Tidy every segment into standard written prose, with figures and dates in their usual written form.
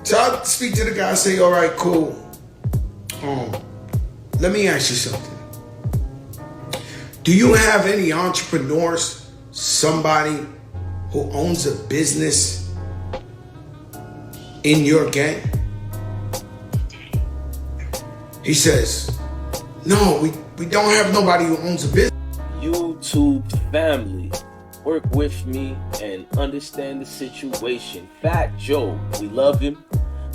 So I speak to the guy, say, all right, cool. Let me ask you something. Do you have any entrepreneurs, somebody who owns a business in your gang? He says, no, we don't have nobody who owns a business. YouTube family, work with me and understand the situation. Fat Joe, we love him.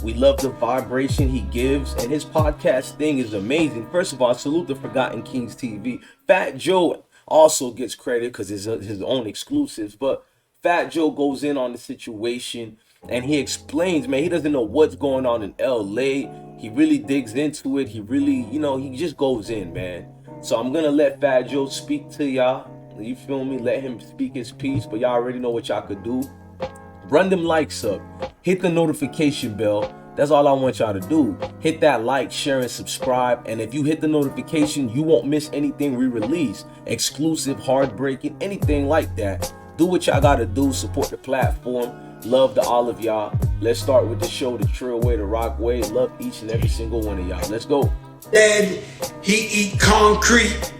We love the vibration he gives, and his podcast thing is amazing. First of all, salute the Forgotten Kings TV. Fat Joe also gets credit because it's his own exclusives, but Fat Joe goes in on the situation and he explains, man, he doesn't know what's going on in LA. He really digs into it. He really, he just goes in, man. So I'm gonna let Fat Joe speak to y'all. You feel me? Let him speak his piece, but y'all already know what y'all could do. Run them likes up. Hit the notification bell. That's all I want y'all to do. Hit that like, share, and subscribe. And if you hit the notification, you won't miss anything we release. Exclusive, heartbreaking, anything like that. Do what y'all gotta do. Support the platform. Love to all of y'all. Let's start with the show, the Trill Way, the Rock Way. Love each and every single one of y'all. Let's go. Dead, he eat concrete.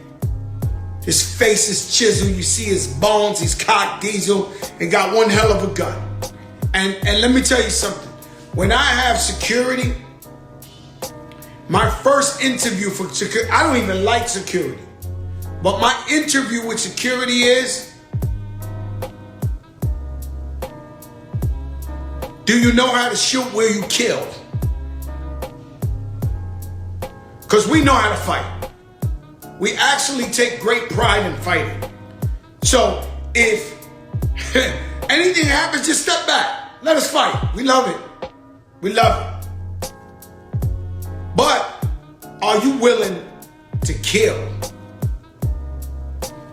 His face is chiseled. You see his bones. He's cocked diesel and got one hell of a gun. And let me tell you something. When I have security, my first interview for security, I don't even like security, but my interview with security is, do you know how to shoot where you kill? Because we know how to fight. We actually take great pride in fighting. So if anything happens, just step back. Let us fight. We love it. We love it. But are you willing to kill?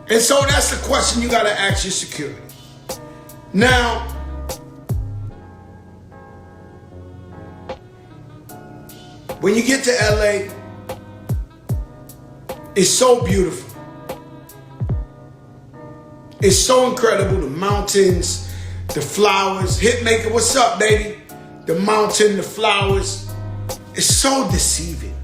And so that's the question you got to ask your security. Now, when you get to LA, it's so beautiful. It's so incredible. The mountains, the flowers. Hitmaker, what's up, baby? The mountain, the flowers. It's so deceiving.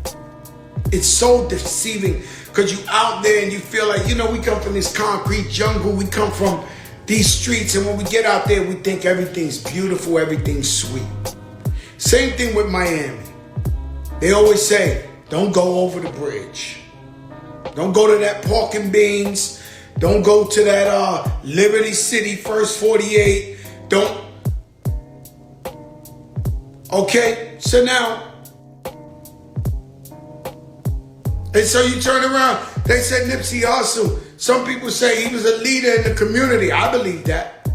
It's so deceiving because you out there and you feel like, we come from this concrete jungle. We come from these streets. And when we get out there, we think everything's beautiful, everything's sweet. Same thing with Miami. They always say, don't go over the bridge. Don't go to that pork and beans. Don't go to that Liberty City First 48. Don't. Okay, so now, and so you turn around. They said Nipsey Hussle. Some people say he was a leader in the community. I believe that.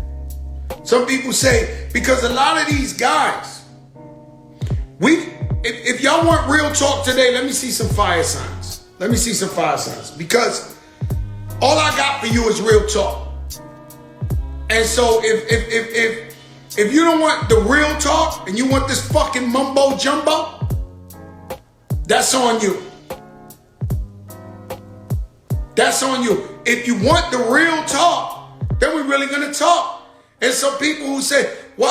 Some people say, because a lot of these guys, if y'all want real talk today, let me see some fire signs. Let me see some fire signs. Because all I got for you is real talk. And so if you don't want the real talk and you want this fucking mumbo jumbo, that's on you. That's on you. If you want the real talk, then we're really gonna talk. And some people who say, bro,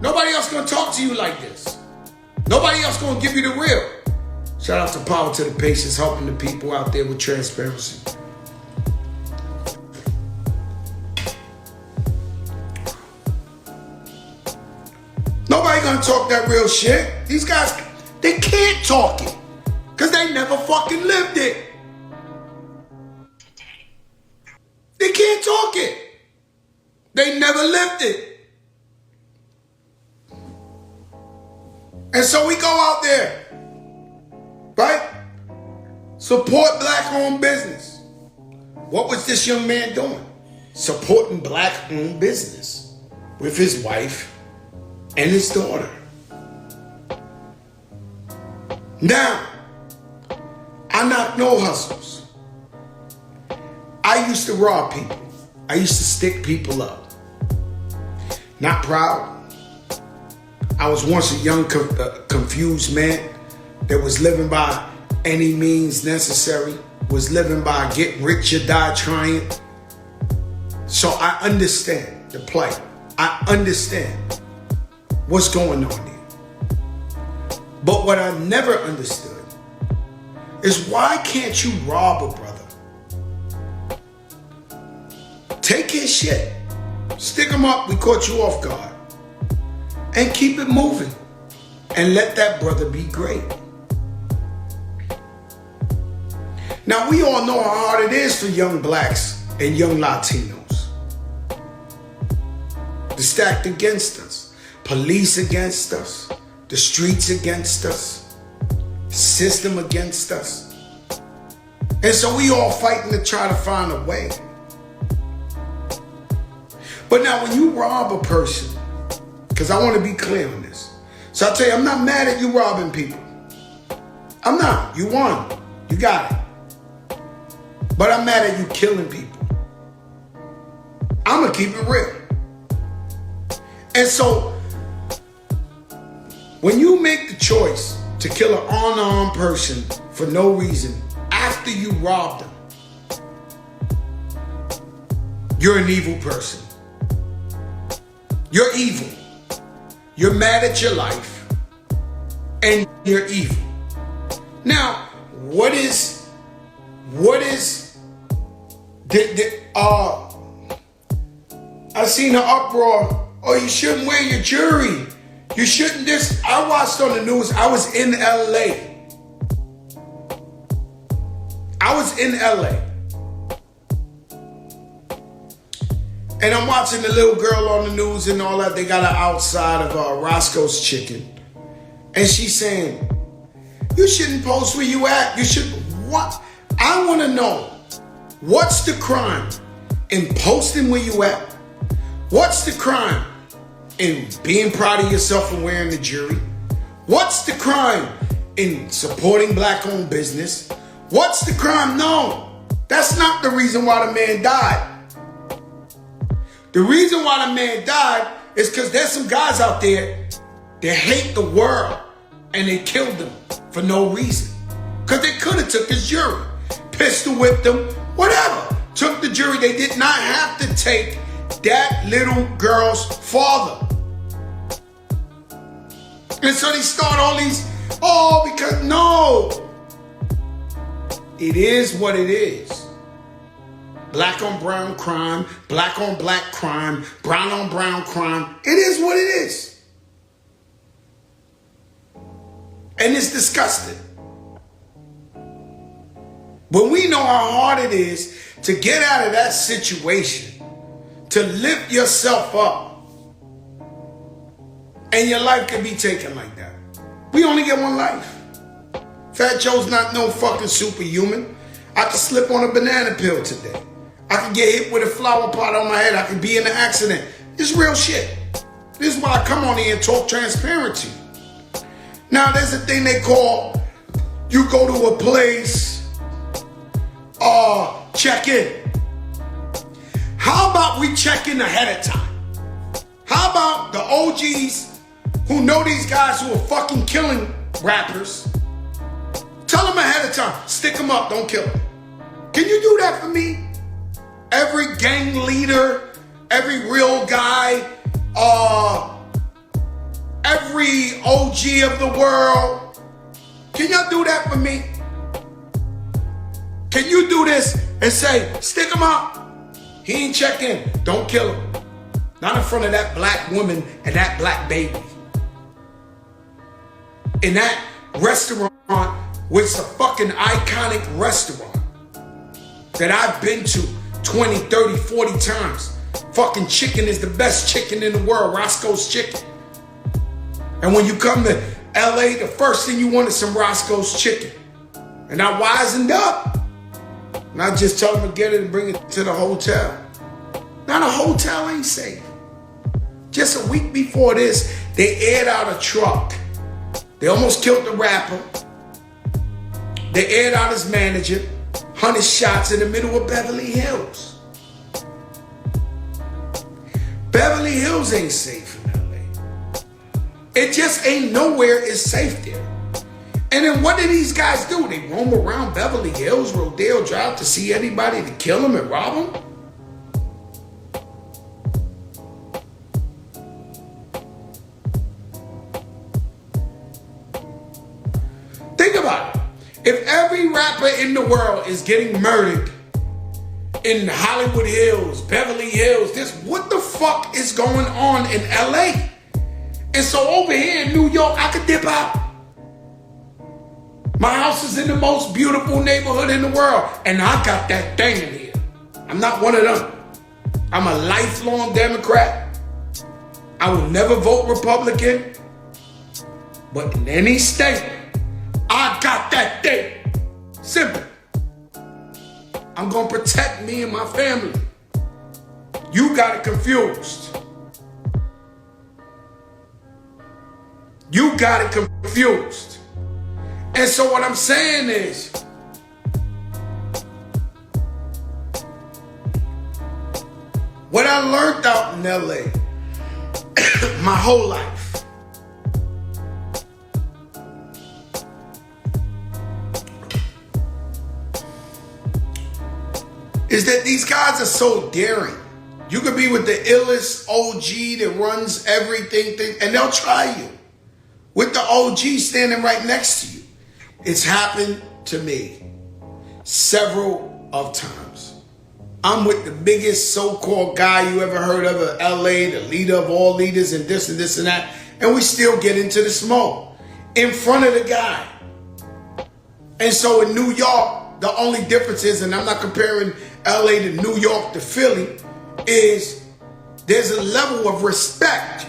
nobody else gonna talk to you like this. Nobody else gonna give you the real. Shout out to Power to the Patients, helping the people out there with transparency. Nobody gonna talk that real shit. These guys, they can't talk it because they never fucking lived it. They can't talk it. They never lived it. And so we go out there, right? Support black-owned business. What was this young man doing? Supporting black-owned business with his wife and his daughter. Now, I knock no hustles. I used to rob people. I used to stick people up. Not proud. I was once a young, confused man that was living by any means necessary, was living by get rich or die trying. So I understand the plight. I understand. what's going on there. But what I never understood is why can't you rob a brother? Take his shit, stick him up, we caught you off guard, and keep it moving and let that brother be great. Now, we all know how hard it is for young blacks and young Latinos. They're stacked against us. Police against us. The streets against us. System against us. And so we all fighting to try to find a way. But now when you rob a person, because I want to be clear on this. So I'll tell you, I'm not mad at you robbing people. I'm not. You won. You got it. But I'm mad at you killing people. I'm going to keep it real. And so, when you make the choice to kill an unarmed person for no reason after you robbed them, you're an evil person. You're evil. You're mad at your life. And you're evil. Now, what is I seen an uproar. Oh, you shouldn't wear your jewelry. You shouldn't this. I watched on the news. I was in LA. And I'm watching the little girl on the news and all that. They got her outside of Roscoe's Chicken. And she's saying, you shouldn't post where you at. You should, what? I want to know, what's the crime in posting where you at? What's the crime in being proud of yourself and wearing the jewelry? What's the crime in supporting black-owned business? What's the crime? No, that's not the reason why the man died. The reason why the man died is because there's some guys out there that hate the world and they killed him for no reason. Because they could have took his jewelry, pistol whipped him, whatever. Took the jewelry. They did not have to take that little girl's father. And so they start all these, because no. It is what it is. Black on brown crime, black on black crime, brown on brown crime. It is what it is. And it's disgusting. When we know how hard it is to get out of that situation, to lift yourself up, and your life can be taken like that. We only get one life. Fat Joe's not no fucking superhuman. I could slip on a banana peel today. I could get hit with a flower pot on my head. I could be in an accident. It's real shit. This is why I come on here and talk transparency. Now, there's a thing they call, you go to a place, check in. How about we check in ahead of time? How about the OGs who know these guys who are fucking killing rappers? Tell them ahead of time, stick them up, don't kill them. Can you do that for me? Every gang leader, every real guy, every OG of the world. Can y'all do that for me? Can you do this and say, stick him up? He ain't check in. Don't kill him. Not in front of that black woman and that black baby. In that restaurant, which is a fucking iconic restaurant that I've been to 20, 30, 40 times. Fucking chicken is the best chicken in the world, Roscoe's Chicken. And when you come to LA, the first thing you want is some Roscoe's Chicken. And I wisened up. And I just tell them to get it and bring it to the hotel. Now the hotel ain't safe. Just a week before this, they aired out a truck. They almost killed the rapper. They aired out his manager. 100 shots in the middle of Beverly Hills. Beverly Hills ain't safe in LA. It just ain't nowhere is safe there. And then what do these guys do? They roam around Beverly Hills, Rodeo Drive to see anybody to kill them and rob them? about it. If every rapper in the world is getting murdered in Hollywood Hills, Beverly Hills, what the fuck is going on in LA? And so over here in New York, I could dip out. My house is in the most beautiful neighborhood in the world, and I got that thing in here. I'm not one of them. I'm a lifelong Democrat. I will never vote Republican. But in any state, I got that thing. Simple. I'm going to protect me and my family. You got it confused. You got it confused. And so what I'm saying is, what I learned out in LA my whole life, is that these guys are so daring. You could be with the illest OG that runs everything, and they'll try you with the OG standing right next to you. It's happened to me several of times. I'm with the biggest so-called guy you ever heard of in LA, the leader of all leaders, and this and that, and we still get into the smoke in front of the guy. And so in New York, the only difference is, and I'm not comparing LA to New York to Philly, is there's a level of respect.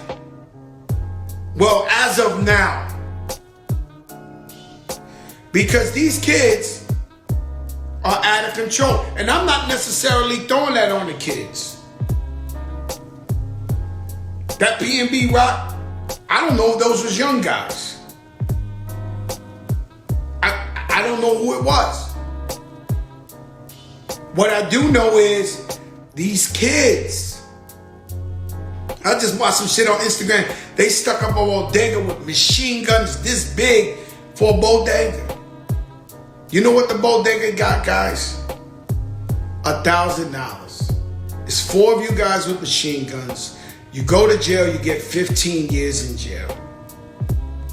Well, as of now, because these kids are out of control. And I'm not necessarily throwing that on the kids. That PnB rock, I don't know if those was young guys. I don't know who it was. What I do know is these kids. I just watched some shit on Instagram. They stuck up a bodega with machine guns this big for a bodega. You know what the bodega got, guys? $1,000. It's 4 of you guys with machine guns. You go to jail, you get 15 years in jail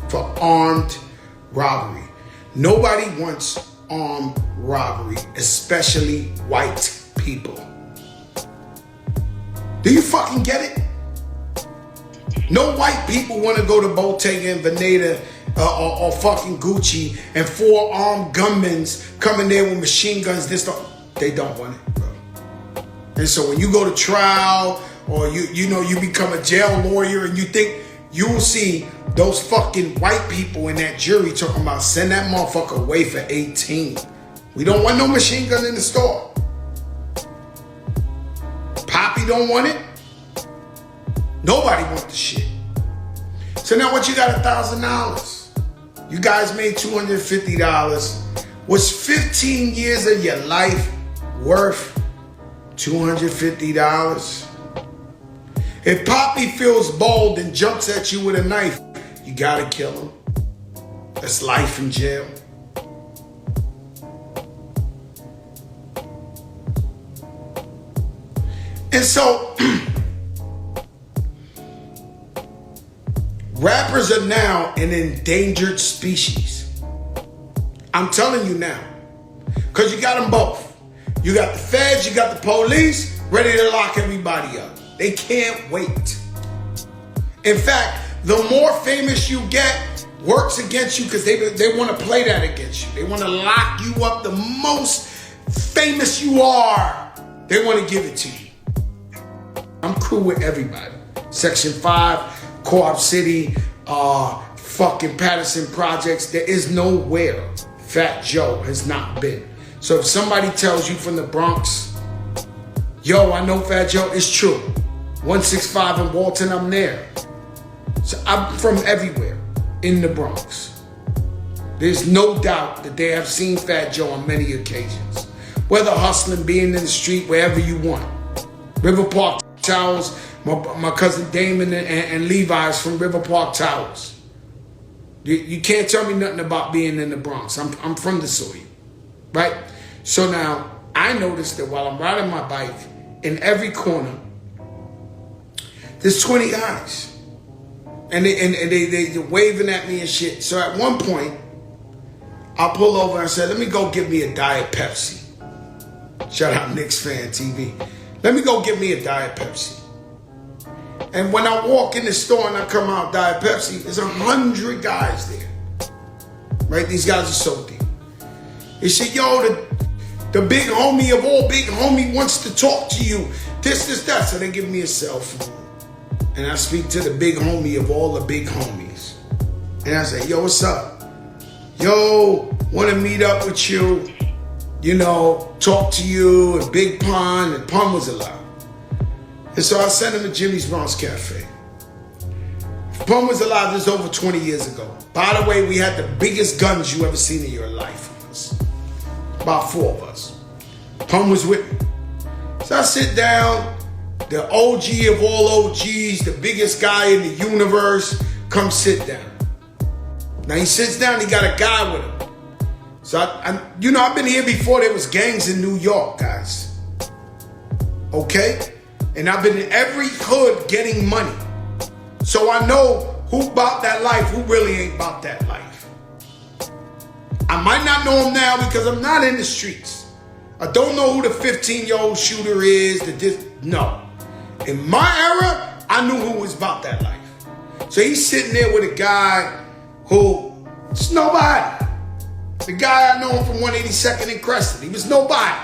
for armed robbery. Nobody wants armed robbery, especially white people. Do you fucking get it? No white people want to go to Bottega and Veneta or fucking Gucci and 4 armed gunmen coming there with machine guns. They don't want it, bro. And so when you go to trial or you become a jail lawyer and you think you will see those fucking white people in that jury talking about send that motherfucker away for 18. We don't want no machine gun in the store. Poppy don't want it. Nobody wants the shit. So now what you got $1,000? You guys made $250. Was 15 years of your life worth $250? If Poppy feels bold and jumps at you with a knife, you gotta kill him. That's life in jail. And so, rappers are now an endangered species. I'm telling you now. Because you got them both. You got the feds, you got the police, ready to lock everybody up. They can't wait. In fact, the more famous you get, works against you because they want to play that against you. They want to lock you up. The most famous you are, they want to give it to you. I'm cool with everybody. Section 5, Co-op City, fucking Patterson Projects. There is nowhere Fat Joe has not been. So if somebody tells you from the Bronx, yo, I know Fat Joe, it's true. 165 in Walton, I'm there. So I'm from everywhere in the Bronx. There's no doubt that they have seen Fat Joe on many occasions. Whether hustling, being in the street, wherever you want. River Park Towers, my cousin Damon and Levi's from River Park Towers. You can't tell me nothing about being in the Bronx. I'm from the soil, right? So now, I noticed that while I'm riding my bike, in every corner, there's 20 guys. And they're waving at me and shit. So at one point, I pull over and say, let me go get me a Diet Pepsi. Shout out Knicks Fan TV. Let me go get me a Diet Pepsi. And when I walk in the store and I come out Diet Pepsi, there's 100 guys there. Right? These guys are so deep. They say, yo, the big homie of all big homie wants to talk to you. This, that. So they give me a cell phone. And I speak to the big homie of all the big homies. And I say, yo, what's up? Yo, want to meet up with you. You know, talk to you and Big Pun. And Pun was alive. And so I sent him to Jimmy's Bronx Cafe. Pun was alive, this was over 20 years ago. By the way, we had the biggest guns you ever seen in your life. About 4 of us. Pun was with me. So I sit down, the OG of all OGs, the biggest guy in the universe, come sit down. Now he sits down, he got a guy with him. So I've been here before there was gangs in New York, guys. Okay? And I've been in every hood getting money. So I know who about that life, who really ain't about that life. I might not know him now because I'm not in the streets. I don't know who the 15-year-old shooter is. No. In my era, I knew who was about that life. So he's sitting there with a guy who, it's nobody. The guy I know him from 182nd and Crescent. He was nobody.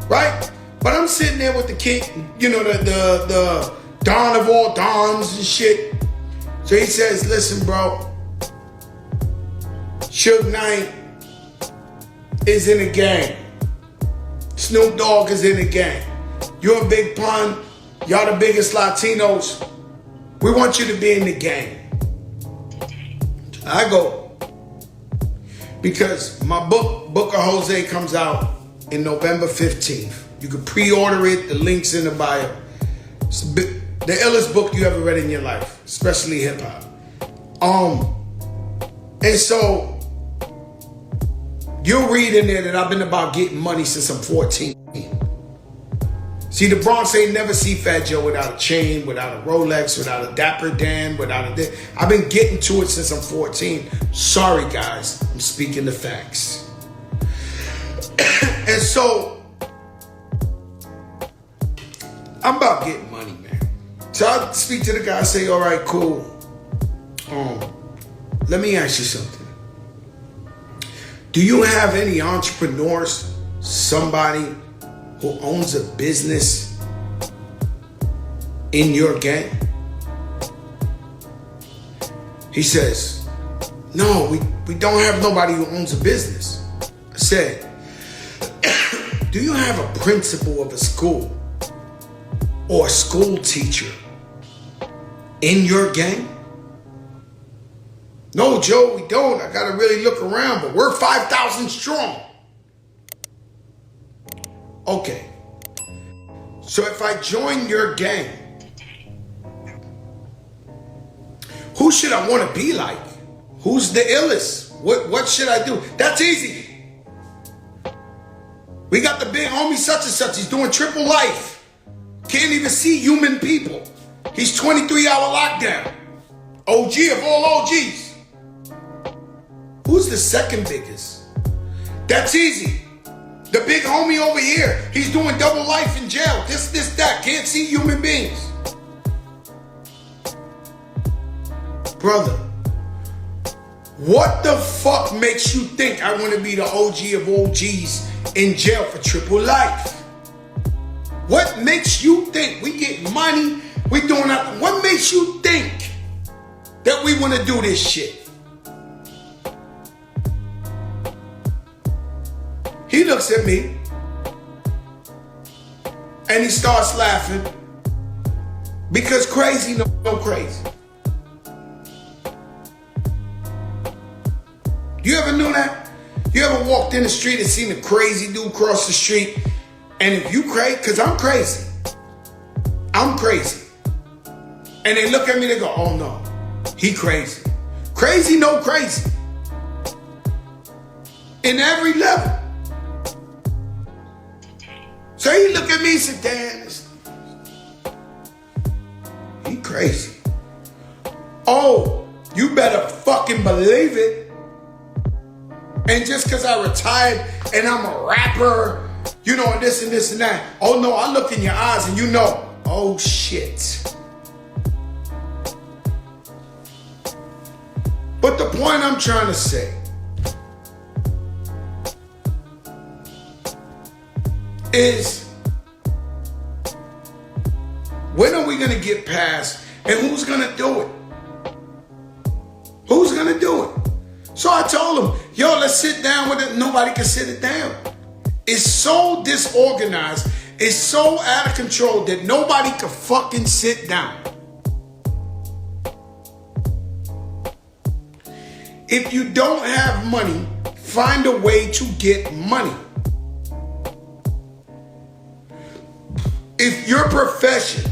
Right? But I'm sitting there with the king, you know, the Don of all Dons and shit. So he says, listen, bro, Suge Knight is in a gang. Snoop Dogg is in a gang. You're a Big Pun. Y'all the biggest Latinos. We want you to be in the gang. I go, because my book of Jose comes out in November 15th. You can pre-order it. The link's in the bio. It's the illest book you ever read in your life, especially hip hop. And so you'll read in there that I've been about getting money since I'm 14. See, the Bronx ain't never see Fat Joe without a chain, without a Rolex, without a Dapper Dan, without a... I've been getting to it since I'm 14. Sorry, guys. I'm speaking the facts. And so, I'm about getting money, man. So I speak to the guy, say, all right, cool. Let me ask you something. Do you have any entrepreneurs, somebody who owns a business in your gang? He says, no, we don't have nobody who owns a business. I said, do you have a principal of a school or a school teacher in your gang? No, Joe, we don't. I gotta really look around, but we're 5,000 strong. Okay. So if I join your gang, who should I want to be like? Who's the illest? What should I do? That's easy. We got the big homie such and such. He's doing triple life. Can't even see human people. He's 23-hour lockdown. OG of all OGs. Who's the second biggest? That's easy. The big homie over here. He's doing double life in jail. This, that. Can't see human beings. Brother, what the fuck makes you think I want to be the OG of OGs in jail for triple life? What makes you think we get money, we doing nothing? What makes you think that we want to do this shit? He looks at me and he starts laughing because crazy no crazy. You ever knew that? You ever walked in the street and seen a crazy dude cross the street? And if you crazy, because I'm crazy. I'm crazy. And they look at me, they go, oh no, he crazy. Crazy, no crazy. In every level. So he look at me and said, damn, he crazy. Oh, you better fucking believe it. And just because I retired and I'm a rapper, you know, and this and this and that. Oh no, I look in your eyes and you know, oh shit. But the point I'm trying to say is, when are we going to get past, and who's going to do it? Who's going to do it? So I told him, yo, let's sit down with it. Nobody can sit it down. It's so disorganized. It's so out of control that nobody can fucking sit down. If you don't have money, find a way to get money. If your profession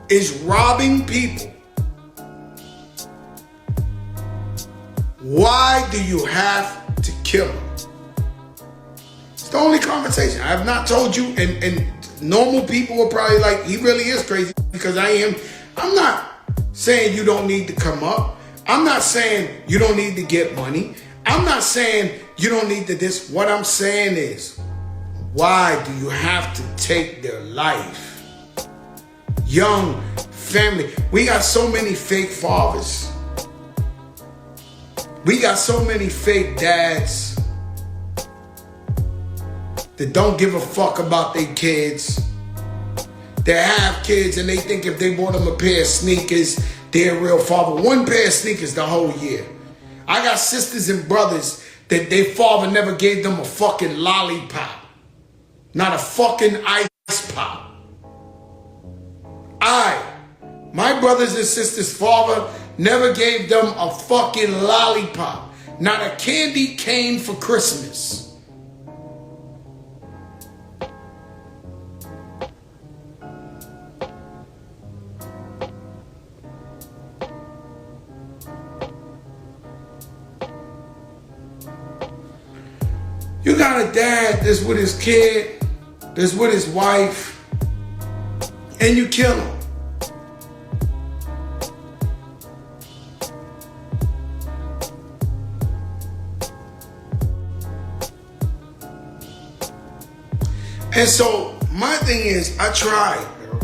is robbing people, why do you have to kill them? It's the only conversation. I have not told you, and normal people are probably like, he really is crazy, because I am. I'm not saying you don't need to come up. I'm not saying you don't need to get money. I'm not saying you don't need to this. What I'm saying is, why do you have to take their life? Young family. We got so many fake fathers. We got so many fake dads that don't give a fuck about their kids. They have kids and they think if they bought them a pair of sneakers, they're a real father. One pair of sneakers the whole year. I got sisters and brothers that their father never gave them a fucking lollipop. Not a fucking ice pop. My brothers and sisters' father never gave them a fucking lollipop. Not a candy cane for Christmas. You got a dad that's with his kid, that's with his wife, and you kill him. And so my thing is, I tried, bro.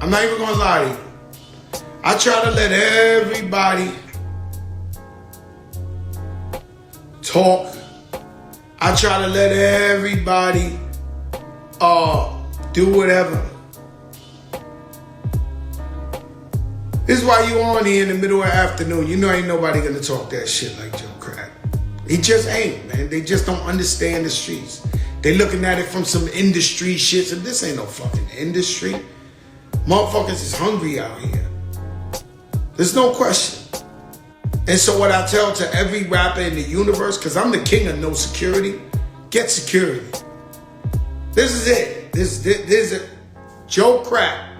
I'm not even gonna lie to you. I try to let everybody talk. I try to let everybody do whatever. This is why you on here in the middle of the afternoon. You know ain't nobody gonna talk that shit like Joe Crack. He just ain't, man. They just don't understand the streets. They looking at it from some industry shit. And this ain't no fucking industry. Motherfuckers is hungry out here. There's no question. And so what I tell to every rapper in the universe, because I'm the king of no security, get security. This is it. This is it. Joe Crack,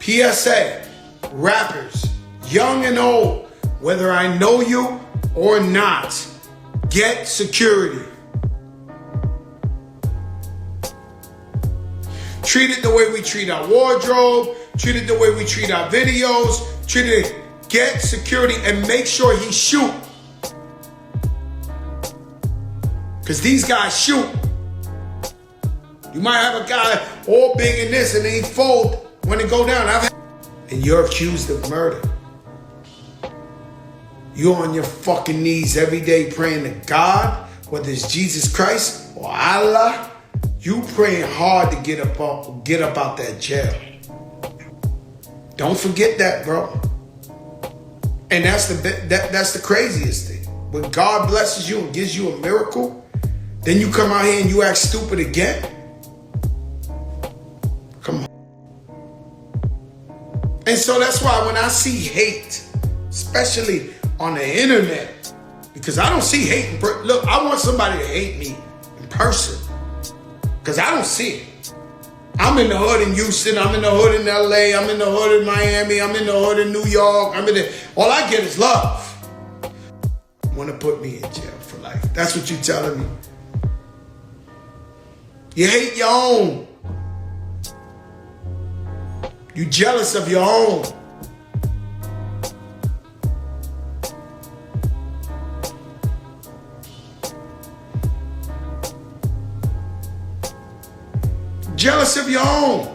PSA, rappers, young and old, whether I know you or not, get security. Treat it the way we treat our wardrobe, treat it the way we treat our videos, treat it. Get security and make sure he shoot. Because these guys shoot. You might have a guy all big in this and they fold when it go down. And you're accused of murder. You're on your fucking knees every day praying to God, whether it's Jesus Christ or Allah. You praying hard to get up out that jail. Don't forget that, bro. And that's the craziest thing. When God blesses you and gives you a miracle, then you come out here and you act stupid again. Come on. And so that's why when I see hate, especially on the internet, because I don't see hate in person. Look, I want somebody to hate me in person. Because I don't see it. I'm in the hood in Houston. I'm in the hood in LA. I'm in the hood in Miami. I'm in the hood in New York. All I get is love. Want to put me in jail for life. That's what you're telling me. You hate your own. You jealous of your own. Jealous of your own.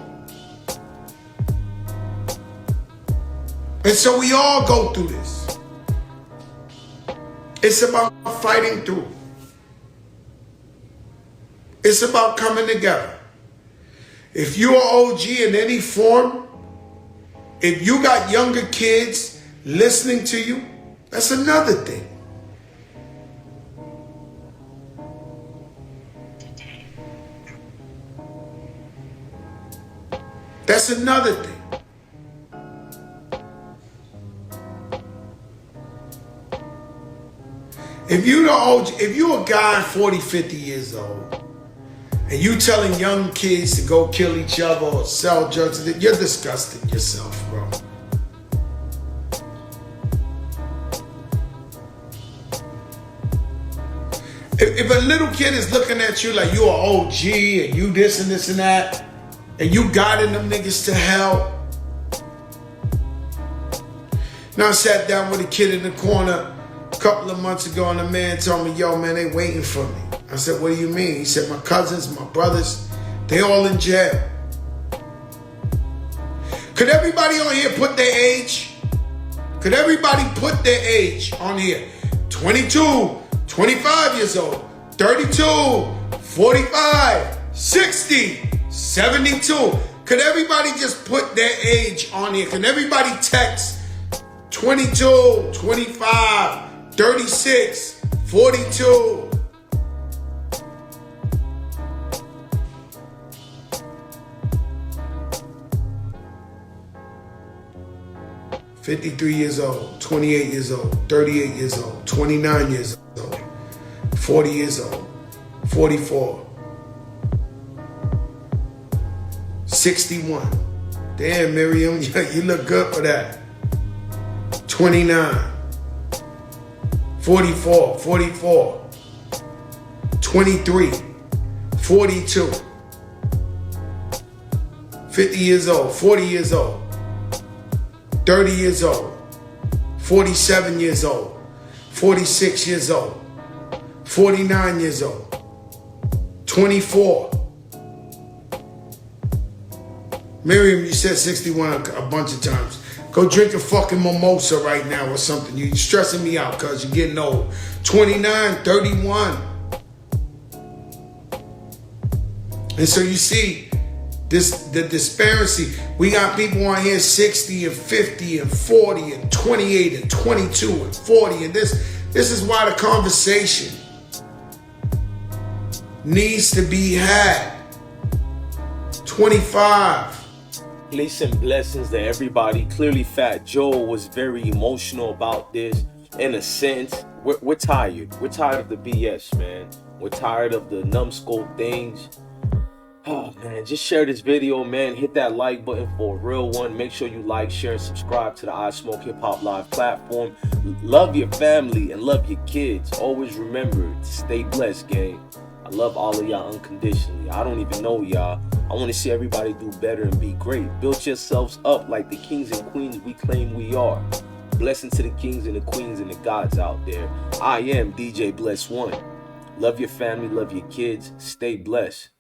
And so we all go through this. It's about fighting through. It's about coming together. If you're OG in any form, if you got younger kids listening to you, that's another thing. That's another thing. If you're a guy 40, 50 years old, and you telling young kids to go kill each other or sell drugs, you're disgusting yourself, bro. If a little kid is looking at you like you're an OG and you this and this and that, and you guiding them niggas to hell. Now I sat down with a kid in the corner a couple of months ago, and the man told me, yo, man, they waiting for me. I said, what do you mean? He said, my cousins, my brothers, they all in jail. Could everybody on here put their age? Could everybody put their age on here? 22, 25 years old, 32, 45, 60, 72. Could everybody just put their age on here? Can everybody text 22, 25, 36, 42? $53 years old, 28 years old, 38 years old, 29 years old, 40 years old, 44, 61. Damn, Miriam, you look good for that. 29, 44, 44, 23, 42, 50 years old, 40 years old, 30 years old, 47 years old, 46 years old, 49 years old, 24. Miriam, you said 61 a bunch of times. Go drink a fucking mimosa right now or something. You're stressing me out because you're getting old. 29, 31. And so you see the disparity. We got people on here 60 and 50 and 40 and 28 and 22 and 40. And this is why the conversation needs to be had. 25. Peace and blessings to everybody. Clearly, Fat Joe was very emotional about this. In a sense, we're tired. We're tired of the BS, man. We're tired of the numbskull things. Oh, man, just share this video, man. Hit that like button for a real one. Make sure you like, share, and subscribe to the I Smoke Hip Hop Live platform. Love your family and love your kids. Always remember to stay blessed, gang. I love all of y'all unconditionally. I don't even know y'all. I want to see everybody do better and be great. Build yourselves up like the kings and queens we claim we are. Blessing to the kings and the queens and the gods out there. I am DJ Bless One. Love your family, love your kids. Stay blessed.